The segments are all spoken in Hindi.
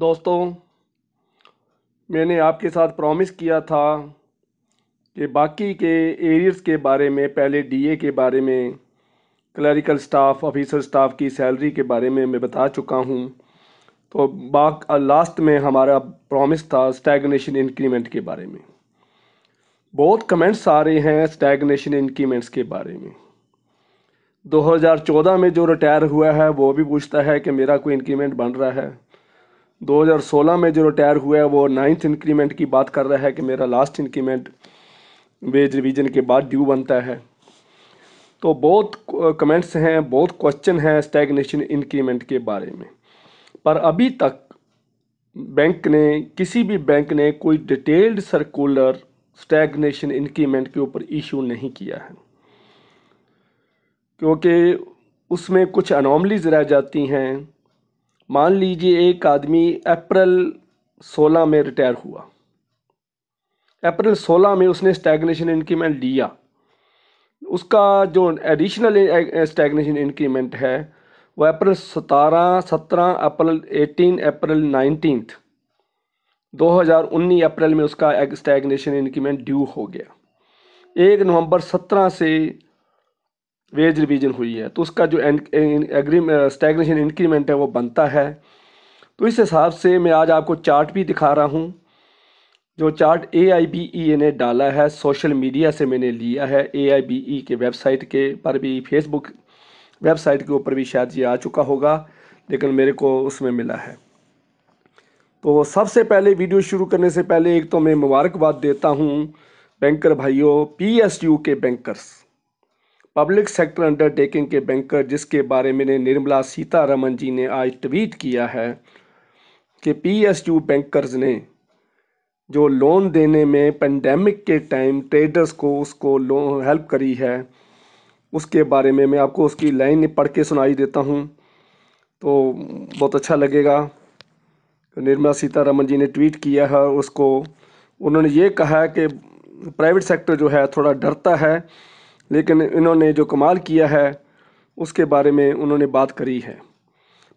दोस्तों, मैंने आपके साथ प्रॉमिस किया था कि बाकी के एरियर्स के बारे में, पहले डीए के बारे में, क्लरिकल स्टाफ, ऑफिसर स्टाफ की सैलरी के बारे में मैं बता चुका हूँ। तो लास्ट में हमारा प्रॉमिस था स्टैग्नेशन इंक्रीमेंट के बारे में। बहुत कमेंट्स आ रहे हैं स्टैग्नेशन इंक्रीमेंट्स के बारे में। 2014 में जो रिटायर हुआ है वो भी पूछता है कि मेरा कोई इंक्रीमेंट बन रहा है। 2016 में जो रिटायर हुआ है वो 9th इंक्रीमेंट की बात कर रहा है कि मेरा लास्ट इंक्रीमेंट वेज रिवीजन के बाद ड्यू बनता है। तो बहुत कमेंट्स हैं, बहुत क्वेश्चन हैं स्टैग्नेशन इंक्रीमेंट के बारे में, पर अभी तक किसी भी बैंक ने कोई डिटेल्ड सर्कुलर स्टैग्नेशन इंक्रीमेंट के ऊपर इशू नहीं किया है, क्योंकि उसमें कुछ अनोमलीज रह जाती हैं। मान लीजिए एक आदमी अप्रैल 16 में रिटायर हुआ, अप्रैल 16 में उसने स्टैग्नेशन इंक्रीमेंट लिया, उसका जो एडिशनल स्टैग्नेशन इंक्रीमेंट है वो अप्रैल 17, 17 अप्रैल, 18 अप्रैल, 19 2019 अप्रैल में उसका स्टैग्नेशन इंक्रीमेंट ड्यू हो गया। 1 नवंबर 17 से वेज रिवीजन हुई है, तो उसका जो स्टैग्नेशन इंक्रीमेंट है वो बनता है। तो इस हिसाब से मैं आज आपको चार्ट भी दिखा रहा हूँ। जो चार्ट AIBE ने डाला है, सोशल मीडिया से मैंने लिया है, AIBE के वेबसाइट के पर भी, फेसबुक वेबसाइट के ऊपर भी शायद ये आ चुका होगा, लेकिन मेरे को उसमें मिला है। तो सबसे पहले वीडियो शुरू करने से पहले एक तो मैं मुबारकबाद देता हूँ बैंकर भाइयों, PSU के बैंकर्स, पब्लिक सेक्टर अंडरटेकिंग के बैंकर, जिसके बारे में निर्मला सीतारमन जी ने आज ट्वीट किया है कि PSU बैंकर्स ने जो लोन देने में पेंडेमिक के टाइम ट्रेडर्स को उसको लोन हेल्प करी है, उसके बारे में मैं आपको उसकी लाइन पढ़ के सुनाई देता हूँ तो बहुत अच्छा लगेगा। निर्मला सीतारमन जी ने ट्वीट किया है उसको, उन्होंने ये कहा है कि प्राइवेट सेक्टर जो है थोड़ा डरता है, लेकिन इन्होंने जो कमाल किया है उसके बारे में उन्होंने बात करी है।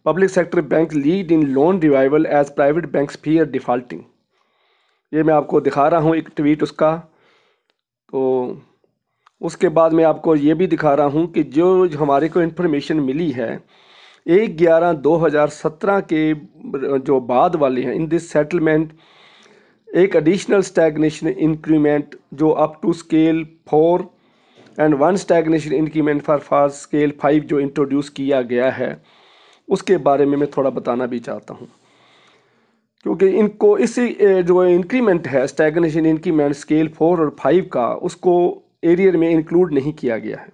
Public sector bank lead in loan revival as private banks fear defaulting. ये मैं आपको दिखा रहा हूँ एक ट्वीट उसका। तो उसके बाद मैं आपको ये भी दिखा रहा हूँ कि जो हमारे को इन्फॉर्मेशन मिली है 1/11/2017 के जो बाद वाले हैं, इन दिस सेटलमेंट एक एडिशनल स्टैग्नेशन इंक्रीमेंट जो up to scale 4 and 1 stagnation increment for scale 5 जो इंट्रोड्यूस किया गया है, उसके बारे में मैं थोड़ा बताना भी चाहता हूँ, क्योंकि इनको इसी जो इंक्रीमेंट है स्टैग्नेशन इंक्रीमेंट स्केल 4 और 5 का, उसको एरियर में इंक्लूड नहीं किया गया है।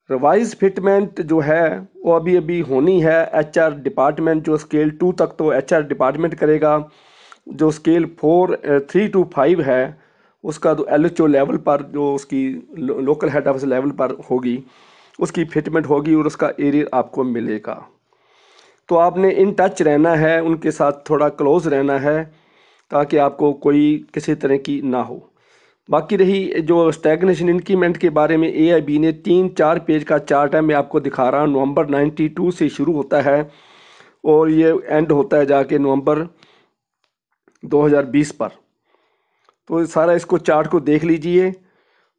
रिवाइज फिटमेंट जो है वो अभी अभी होनी है। HR डिपार्टमेंट जो स्केल 2 तक तो HR डिपार्टमेंट करेगा, जो स्केल 4 3 to 5 है उसका तो LHO लेवल पर, जो उसकी लोकल हेड ऑफिस लेवल पर होगी, उसकी फिटमेंट होगी और उसका एरियर आपको मिलेगा। तो आपने इन टच रहना है, उनके साथ थोड़ा क्लोज रहना है ताकि आपको कोई किसी तरह की ना हो। बाकी रही जो स्टैग्नेशन इंक्रीमेंट के बारे में, AIB ने 3-4 पेज का चार्ट है, मैं आपको दिखा रहा हूँ। नवंबर 92 से शुरू होता है और ये एंड होता है जाके नवंबर 2020 पर। तो सारा इसको चार्ट को देख लीजिए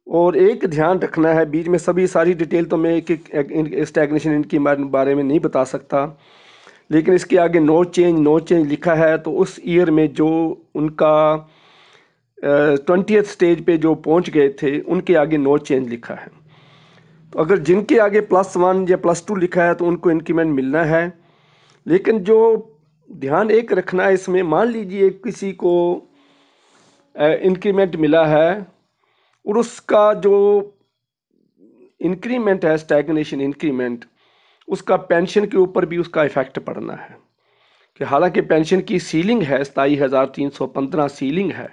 और एक ध्यान रखना है, बीच में सारी डिटेल तो मैं एक स्टैग्नेशन इनके बारे में नहीं बता सकता, लेकिन इसके आगे नो चेंज लिखा है। तो उस ईयर में जो उनका 20th स्टेज पे जो पहुंच गए थे उनके आगे नो चेंज लिखा है। तो अगर जिनके आगे +1 या +2 लिखा है तो उनको इंक्रीमेंट मिलना है। लेकिन जो ध्यान एक रखना है इसमें, मान लीजिए किसी को इंक्रीमेंट मिला है और उसका जो इंक्रीमेंट है स्टैग्नेशन इंक्रीमेंट, उसका पेंशन के ऊपर भी उसका इफेक्ट पड़ना है। कि हालांकि पेंशन की सीलिंग है 27,315 सीलिंग है,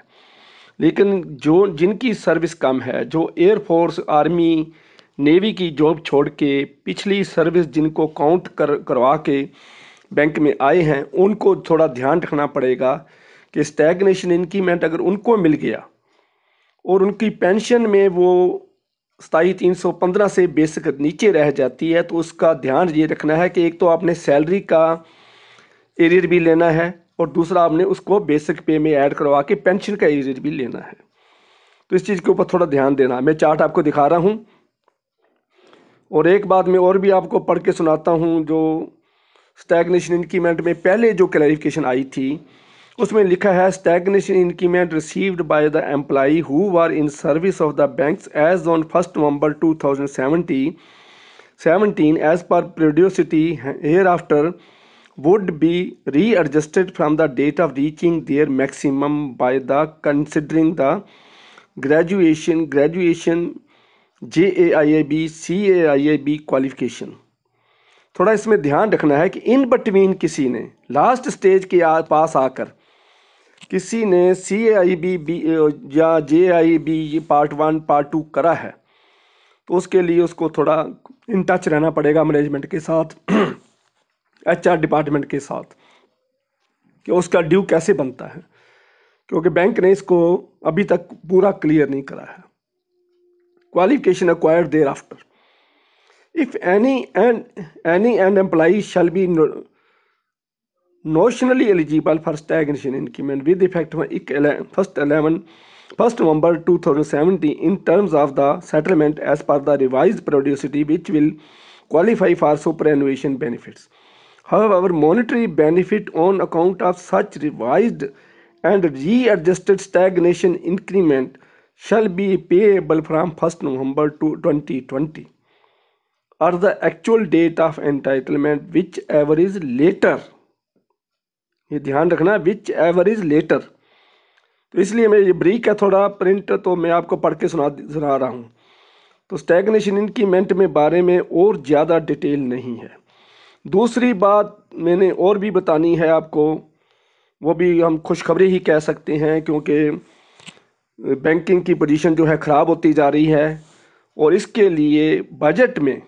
लेकिन जो जिनकी सर्विस कम है, जो एयरफोर्स, आर्मी, नेवी की जॉब छोड़ के पिछली सर्विस जिनको काउंट करवा के बैंक में आए हैं, उनको थोड़ा ध्यान रखना पड़ेगा कि स्टैग्नेशन इंक्रीमेंट अगर उनको मिल गया और उनकी पेंशन में वो 27,315 से बेसिक नीचे रह जाती है, तो उसका ध्यान ये रखना है कि एक तो आपने सैलरी का एरियर भी लेना है, और दूसरा आपने उसको बेसिक पे में ऐड करवा के पेंशन का एरियर भी लेना है। तो इस चीज़ के ऊपर थोड़ा ध्यान देना। मैं चार्ट आपको दिखा रहा हूँ, और एक बात मैं और भी आपको पढ़ के सुनाता हूँ। जो स्टैग्नेशन इंक्रीमेंट में पहले जो क्लैरिफिकेशन आई थी, उसमें लिखा है stagnation increment received by the employee who were in service of the banks as on 1 November 2017 as per periodicity hereafter would be readjusted from the date of reaching their maximum by the considering the graduation JAIAB CAIAB qualification. थोड़ा इसमें ध्यान रखना है कि इन बिटवीन किसी ने लास्ट स्टेज के पास आकर किसी ने CAIB या JAIB पार्ट 1 पार्ट 2 करा है, तो उसके लिए उसको थोड़ा इन टच रहना पड़ेगा मैनेजमेंट के साथ, HR डिपार्टमेंट के साथ, कि उसका ड्यू कैसे बनता है, क्योंकि बैंक ने इसको अभी तक पूरा क्लियर नहीं करा है। Qualification acquired thereafter. If any employee shall be notionally eligible for stagnation increment with effect from 1st November 2017 in terms of the settlement as per the revised periodicity, which will qualify for superannuation benefits. However, monetary benefit on account of such revised and readjusted stagnation increment shall be payable from 1st November 2020 or the actual date of entitlement, whichever is later. ये ध्यान रखना, विच एवर इज लेटर। तो इसलिए मैं ये ब्रीक है थोड़ा प्रिंट, तो मैं आपको पढ़ के सुना रहा हूँ। तो स्टैग्नेशन इंक्रीमेंट में बारे में और ज़्यादा डिटेल नहीं है। दूसरी बात मैंने और भी बतानी है आपको, वो भी हम खुशखबरी ही कह सकते हैं, क्योंकि बैंकिंग की पोजीशन जो है ख़राब होती जा रही है, और इसके लिए बजट में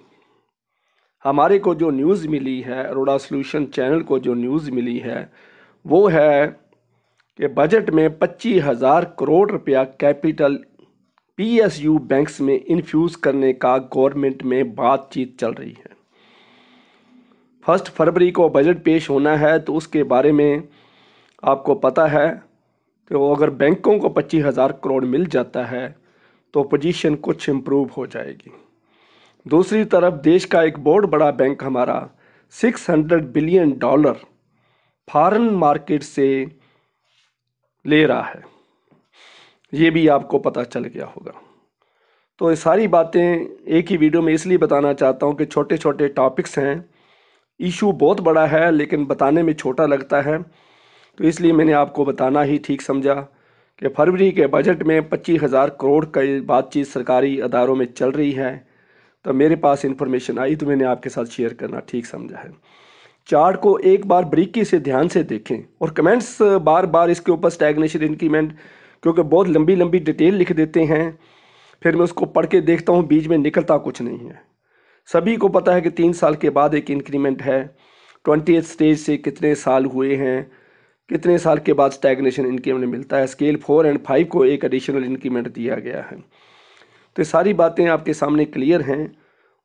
हमारे को जो न्यूज़ मिली है, अरोड़ा सॉल्यूशन चैनल को जो न्यूज़ मिली है वो है कि बजट में 25,000 करोड़ रुपया कैपिटल PSU बैंक्स में इन्फ्यूज़ करने का गवर्नमेंट में बातचीत चल रही है। 1 फरवरी को बजट पेश होना है, तो उसके बारे में आपको पता है कि वो अगर बैंकों को 25,000 करोड़ मिल जाता है तो पोजीशन कुछ इम्प्रूव हो जाएगी। दूसरी तरफ देश का एक बहुत बड़ा बैंक हमारा $600 बिलियन फॉरेन मार्केट से ले रहा है, ये भी आपको पता चल गया होगा। तो ये सारी बातें एक ही वीडियो में इसलिए बताना चाहता हूँ कि छोटे छोटे टॉपिक्स हैं, इशू बहुत बड़ा है लेकिन बताने में छोटा लगता है, तो इसलिए मैंने आपको बताना ही ठीक समझा कि फरवरी के बजट में 25,000 करोड़ की बातचीत सरकारी अदारों में चल रही है। तो मेरे पास इन्फॉर्मेशन आई तो मैंने आपके साथ शेयर करना ठीक समझा है। चार्ट को एक बार बारीकी से ध्यान से देखें, और कमेंट्स बार बार इसके ऊपर स्टैग्नेशन इंक्रीमेंट, क्योंकि बहुत लंबी लंबी डिटेल लिख देते हैं, फिर मैं उसको पढ़ के देखता हूँ, बीच में निकलता कुछ नहीं है। सभी को पता है कि 3 साल के बाद एक इंक्रीमेंट है, 20th स्टेज से कितने साल हुए हैं, कितने साल के बाद स्टैग्नेशन इंक्रीमेंट मिलता है। स्केल 4 और 5 को एक एडिशनल इंक्रीमेंट दिया गया है। तो सारी बातें आपके सामने क्लियर हैं,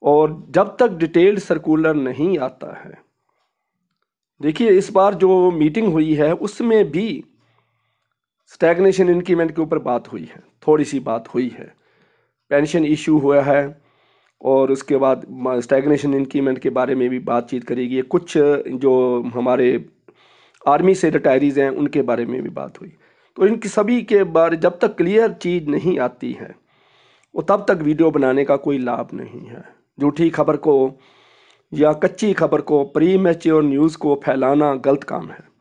और जब तक डिटेल्ड सर्कुलर नहीं आता है, देखिए इस बार जो मीटिंग हुई है उसमें भी स्टैग्नेशन इंक्रीमेंट के ऊपर बात हुई है, थोड़ी सी बात हुई है, पेंशन इशू हुआ है, और उसके बाद स्टैग्नेशन इंक्रीमेंट के बारे में भी बातचीत करेगी। कुछ जो हमारे आर्मी से रिटायरीज़ हैं उनके बारे में भी बात हुई। तो इनकी सभी के बारे जब तक क्लियर चीज़ नहीं आती है वो तब तक वीडियो बनाने का कोई लाभ नहीं है। झूठी खबर को या कच्ची खबर को, प्री मैच्योर न्यूज़ को फैलाना गलत काम है।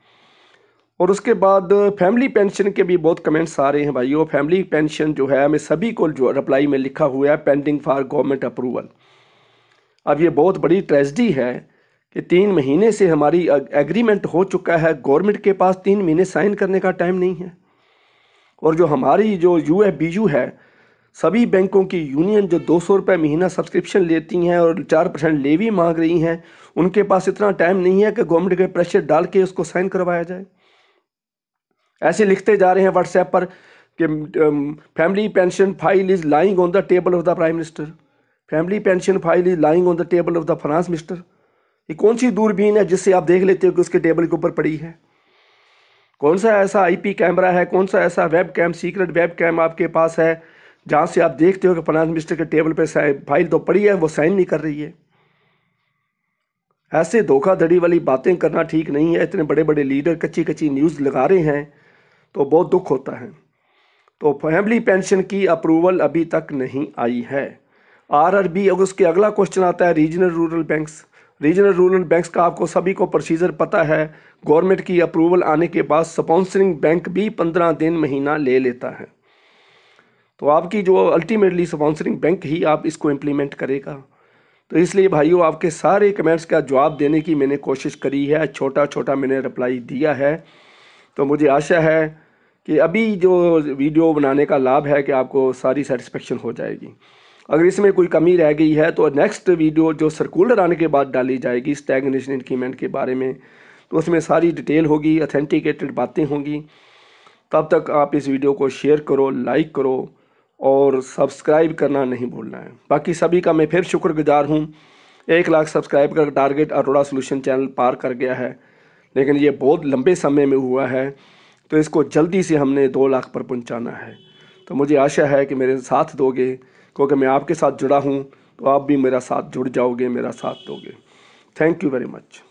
और उसके बाद फैमिली पेंशन के भी बहुत कमेंट्स आ रहे हैं भाइयों। फैमिली पेंशन जो है, मैं सभी को जो रिप्लाई में लिखा हुआ है पेंडिंग फॉर गवर्नमेंट अप्रूवल। अब ये बहुत बड़ी ट्रेजेडी है कि 3 महीने से हमारी एग्रीमेंट हो चुका है, गवर्नमेंट के पास 3 महीने साइन करने का टाइम नहीं है। और जो हमारी जो UFBU है, सभी बैंकों की यूनियन जो 200 रुपये महीना सब्सक्रिप्शन लेती हैं और 4% लेवी मांग रही हैं, उनके पास इतना टाइम नहीं है कि गवर्नमेंट के प्रेशर डाल के उसको साइन करवाया जाए। ऐसे लिखते जा रहे हैं व्हाट्सएप पर कि family pension file is lying on the table of the prime minister, family pension file is lying on the table of the finance minister. ये कौन सी दूरबीन है जिससे आप देख लेते हो कि उसके टेबल के ऊपर पड़ी है? कौन सा ऐसा आईपी कैमरा है, कौन सा ऐसा web cam, secret web cam आपके पास है जहां से आप देखते हो कि फाइनेंस मिनिस्टर के टेबल पे फाइल तो पड़ी है, वो साइन नहीं कर रही है? ऐसे धोखाधड़ी वाली बातें करना ठीक नहीं है। इतने बड़े बड़े लीडर कच्ची कच्ची न्यूज़ लगा रहे हैं तो बहुत दुख होता है। तो फैमिली पेंशन की अप्रूवल अभी तक नहीं आई है। आरआरबी, अगर उसके अगला क्वेश्चन आता है regional rural banks. Regional rural banks का आपको सभी को प्रोसीजर पता है। गवर्नमेंट की अप्रूवल आने के बाद स्पॉन्सरिंग बैंक भी 15 दिन महीना ले लेता है। तो आपकी जो अल्टीमेटली स्पॉन्सरिंग बैंक ही आप इसको इम्प्लीमेंट करेगा। तो इसलिए भाइयों, आपके सारे कमेंट्स का जवाब देने की मैंने कोशिश करी है, छोटा छोटा मैंने रिप्लाई दिया है। तो मुझे आशा है कि अभी जो वीडियो बनाने का लाभ है कि आपको सारी सेटिस्फेक्शन हो जाएगी। अगर इसमें कोई कमी रह गई है तो नेक्स्ट वीडियो जो सर्कुलर आने के बाद डाली जाएगी स्टैग्नेशन इंक्रीमेंट के बारे में, तो उसमें सारी डिटेल होगी, ऑथेंटिकेटेड बातें होंगी। तब तक आप इस वीडियो को शेयर करो, लाइक करो और सब्सक्राइब करना नहीं भूलना है। बाकी सभी का मैं फिर शुक्रगुजार हूँ। 1 लाख सब्सक्राइब का टारगेट अरोड़ा सोल्यूशन चैनल पार कर गया है, लेकिन ये बहुत लंबे समय में हुआ है, तो इसको जल्दी से हमने 2 लाख पर पहुंचाना है। तो मुझे आशा है कि मेरे साथ दोगे, क्योंकि मैं आपके साथ जुड़ा हूं, तो आप भी मेरा साथ जुड़ जाओगे, मेरा साथ दोगे। Thank you very much.